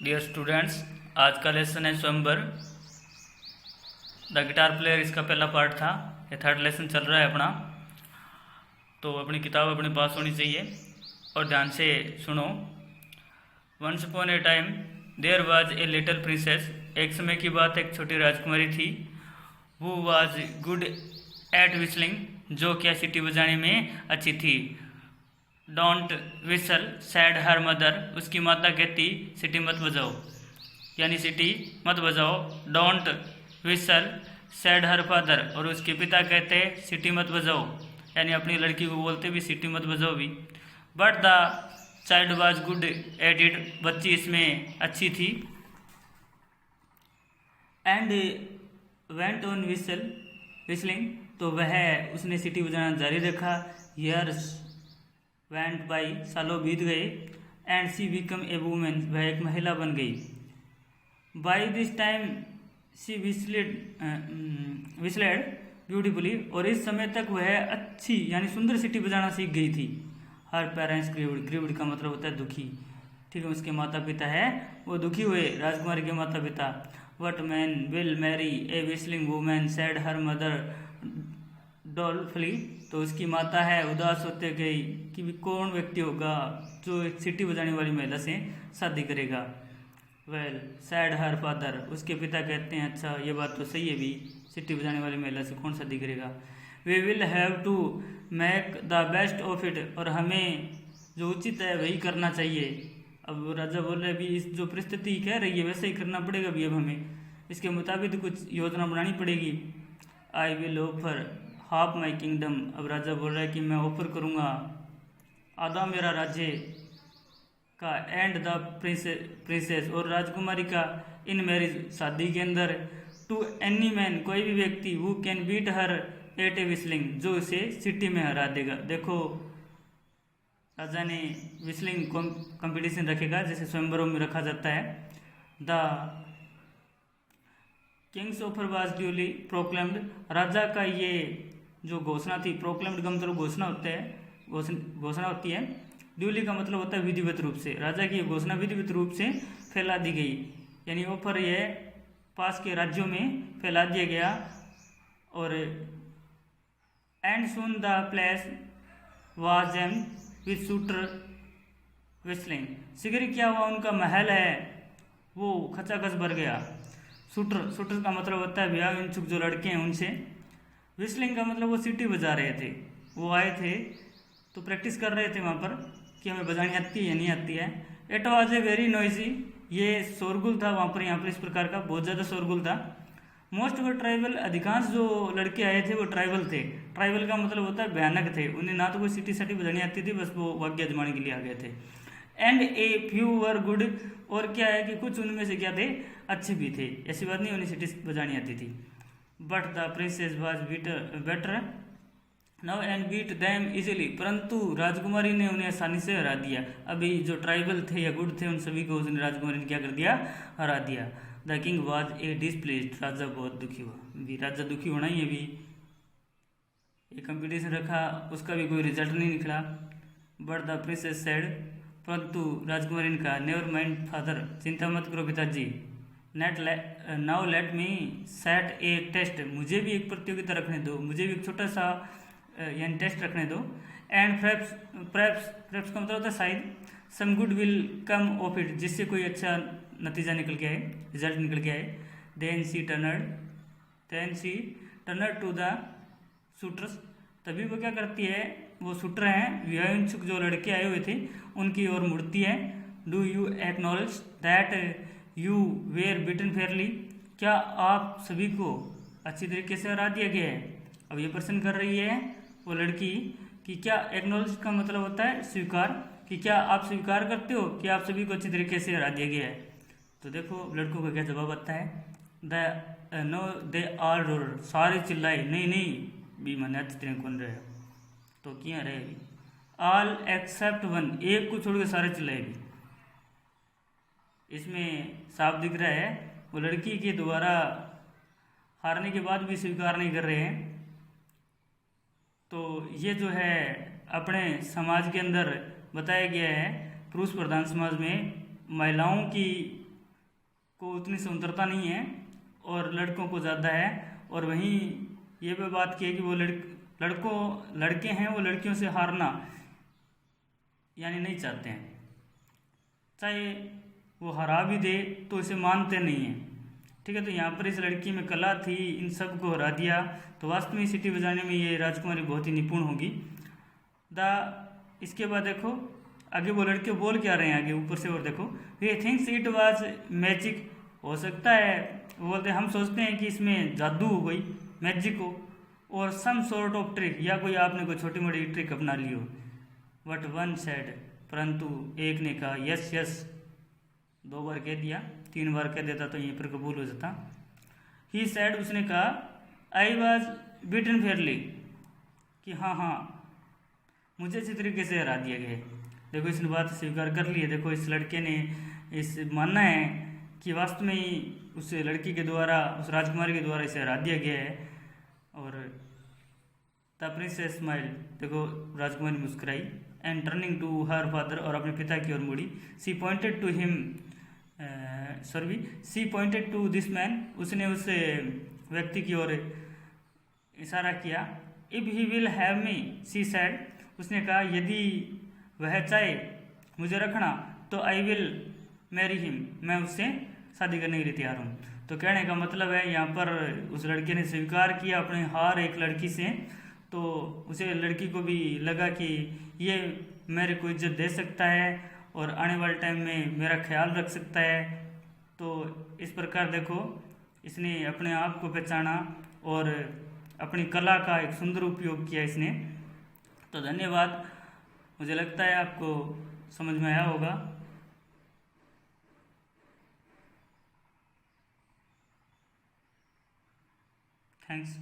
Dear students, आज का lesson है स्वयंवर द गिटार प्लेयर। इसका पहला पार्ट था, ये थर्ड लेसन चल रहा है अपना। तो अपनी किताब अपने पास होनी चाहिए और ध्यान से सुनो। Once upon a time there was a little princess. एक समय की बात एक छोटी राजकुमारी थी। वो वाज गुड एट विस्लिंग, जो क्या सीटी बजाने में अच्छी थी। Don't whistle sad her mother, उसकी माता कहती सीटी मत बजाओ, यानी सीटी मत बजाओ। Don't whistle sad her father, और उसके पिता कहते सीटी मत बजाओ, यानी अपनी लड़की को बोलते भी सीटी मत बजाओ भी। But the child was good at it, बच्ची इसमें अच्छी थी। एंड वेंट ऑन विस्लिंग, तो वह उसने सीटी बजाना जारी रखा। ईयर्स वेंट बाई, सालों बीत गए। And she become a women, वह एक महिला बन गई। By this time she whistled beautifully, और इस समय तक वह अच्छी यानी सुंदर सीटी बजाना सीख गई थी। हर पेरेंट्स ग्रीव्ड, ग्रीव्ड का मतलब होता है दुखी, ठीक है। उसके माता पिता है वो दुखी हुए, राजकुमारी के माता पिता। What man will marry a whistling women said her mother dolefully, तो उसकी माता है उदास होते गई कि भी कौन व्यक्ति होगा जो एक सीटी बजाने वाली महिला से शादी करेगा। वेल सैड हर फादर, उसके पिता कहते हैं अच्छा ये बात तो सही है भी, सीटी बजाने वाली महिला से कौन शादी करेगा। We will have to make the best of it, और हमें जो उचित है वही करना चाहिए। अब राजा बोल रहे अभी इस जो परिस्थिति कह रही है वैसे ही करना पड़ेगा भी, अब हमें इसके मुताबिक कुछ योजना बनानी पड़ेगी। I will offer half my kingdom, अब राजा बोल रहा है कि मैं ऑफर करूँगा आधा मेरा राज्य का। एंड द प्रिंसेस, और राजकुमारी का, इन मैरिज शादी के अंदर। टू एनी मैन, कोई भी व्यक्ति, वो can beat her at a whistling, जो उसे सिटी में हरा देगा। देखो राजा ने विस्लिंग कंपटीशन रखेगा जैसे स्वयंवरों में रखा जाता है। The king's offer was duly proclaimed, राजा का ये जो घोषणा थी, प्रोक्लेम्ड का मतलब घोषणा होता है, घोषणा होती है। ड्यूली का मतलब होता है विधिवत रूप से, राजा की घोषणा विधिवत रूप से फैला दी गई, यानी ऑफर ये पास के राज्यों में फैला दिया गया। और and soon the place was aim with shooter whistling, शीघ्र क्या हुआ उनका महल है वो खचाखच भर गया। शूटर का मतलब होता है विवाह इच्छुक जो लड़के हैं उनसे। विस्लिंग का मतलब वो सीटी बजा रहे थे, वो आए थे तो प्रैक्टिस कर रहे थे वहाँ पर कि हमें बजानी आती है या नहीं आती है। It was a very noisy, ये शोरगुल था वहाँ पर, यहाँ पर इस प्रकार का बहुत ज़्यादा शोरगुल था। मोस्ट व ट्राइबल, अधिकांश जो लड़के आए थे वो ट्राइबल थे। ट्राइबल का मतलब होता है भयानक थे, उन्हें ना तो कोई सीटी साटी बजानी आती थी, बस वो वाद्य आजमाने के लिए आ गए थे। And a few were good, और क्या है कि कुछ उनमें से क्या थे अच्छे भी थे, ऐसी बात नहीं उन्हें सीटी बजानी आती थी। But the princess was better now and beat them easily, परंतु राजकुमारी ने उन्हें आसानी से हरा दिया। अभी जो ट्राइबल थे या गुड थे उन सभी को उसने राजकुमारी ने क्या कर दिया, हरा दिया। The king was a displaced, राजा बहुत दुखी हुआ। भी राजा दुखी होना ही है भी, एक कंपटीशन रखा उसका भी कोई रिजल्ट नहीं निकला। बट द प्रिंसेस सेड, परंतु राजकुमारी ने कहा नेवर माइंड फादर, चिंता मत करो पिताजी। Now let me set a test, मुझे भी एक प्रतियोगिता रखने दो, मुझे भी एक छोटा सा यानी टेस्ट रखने दो। एंड प्रेप्स का मतलब होता है शायद, some good will come of it, जिससे कोई अच्छा नतीजा निकल के आए, रिजल्ट निकल के आए। Then she turned to the shooters, तभी वो क्या करती है, वो शूटर हैं विवाह इच्छुक जो लड़के आए हुए थे उनकी ओर मुड़ती है। Do you acknowledge that you were beaten fairly, क्या आप सभी को अच्छी तरीके से हरा दिया गया है। अब ये प्रश्न कर रही है वो लड़की कि क्या, एक्नॉलेज का मतलब होता है स्वीकार, कि क्या आप स्वीकार करते हो कि आप सभी को अच्छी तरीके से हरा दिया गया है। तो देखो लड़कों का क्या जवाब आता है। नो दे आर रोर, सारे चिल्लाए नहीं भी मैंने अच्छी तरह कौन रहे तो क्या रहे भी। ऑल एक्सेप्ट वन, एक को छोड़ के सारे चिल्लाए भी। इसमें साफ दिख रहा है वो लड़की के द्वारा हारने के बाद भी स्वीकार नहीं कर रहे हैं। तो ये जो है अपने समाज के अंदर बताया गया है, पुरुष प्रधान समाज में महिलाओं की को उतनी सुंदरता नहीं है और लड़कों को ज़्यादा है। और वहीं ये भी बात की है कि वो लड़के हैं वो लड़कियों से हारना यानी नहीं चाहते हैं, चाहे वो हरा भी दे तो इसे मानते नहीं हैं। ठीक है, तो यहाँ पर इस लड़की में कला थी, इन सब को हरा दिया, तो वास्तव में सीटी बजाने में ये राजकुमारी बहुत ही निपुण होगी। इसके बाद देखो आगे वो लड़के बोल क्या रहे हैं आगे ऊपर से, और देखो we thinks it was magic, हो सकता है वो बोलते हैं हम सोचते हैं कि इसमें जादू हो गई, मैजिक हो, और सम सॉर्ट ऑफ ट्रिक, या कोई आपने कोई छोटी मोटी ट्रिक अपना ली हो। बट वन सेड, परंतु एक ने कहा यस यस, 2 बार कह दिया, 3 बार कह देता तो यहीं पर कबूल हो जाता। ही सेड, उसने कहा आई वॉज बीटन फेयरली, कि हाँ हाँ मुझे इसी तरीके से हरा दिया गया। देखो इसने बात स्वीकार कर ली है। देखो इस लड़के ने इस मानना है कि वास्तव में ही उस लड़की के द्वारा, उस राजकुमारी के द्वारा इसे हरा दिया गया है। और द प्रिंसेस स्माइल, देखो राजकुमारी मुस्कुराई, and turning to her father, और अपने पिता की ओर मुड़ी, she pointed to him, she pointed to this man, उसने उस व्यक्ति की ओर इशारा किया। If he will have me, she said, उसने कहा यदि वह चाहे मुझे रखना तो आई विल मैरी हिम, मैं उससे शादी करने के लिए तैयार हूँ। तो कहने का मतलब है यहाँ पर उस लड़के ने स्वीकार किया अपने हार एक लड़की से, तो उसे लड़की को भी लगा कि ये मेरे को इज्जत दे सकता है और आने वाले टाइम में मेरा ख्याल रख सकता है। तो इस प्रकार देखो इसने अपने आप को पहचाना और अपनी कला का एक सुंदर उपयोग किया इसने। तो धन्यवाद, मुझे लगता है आपको समझ में आया होगा। थैंक्स।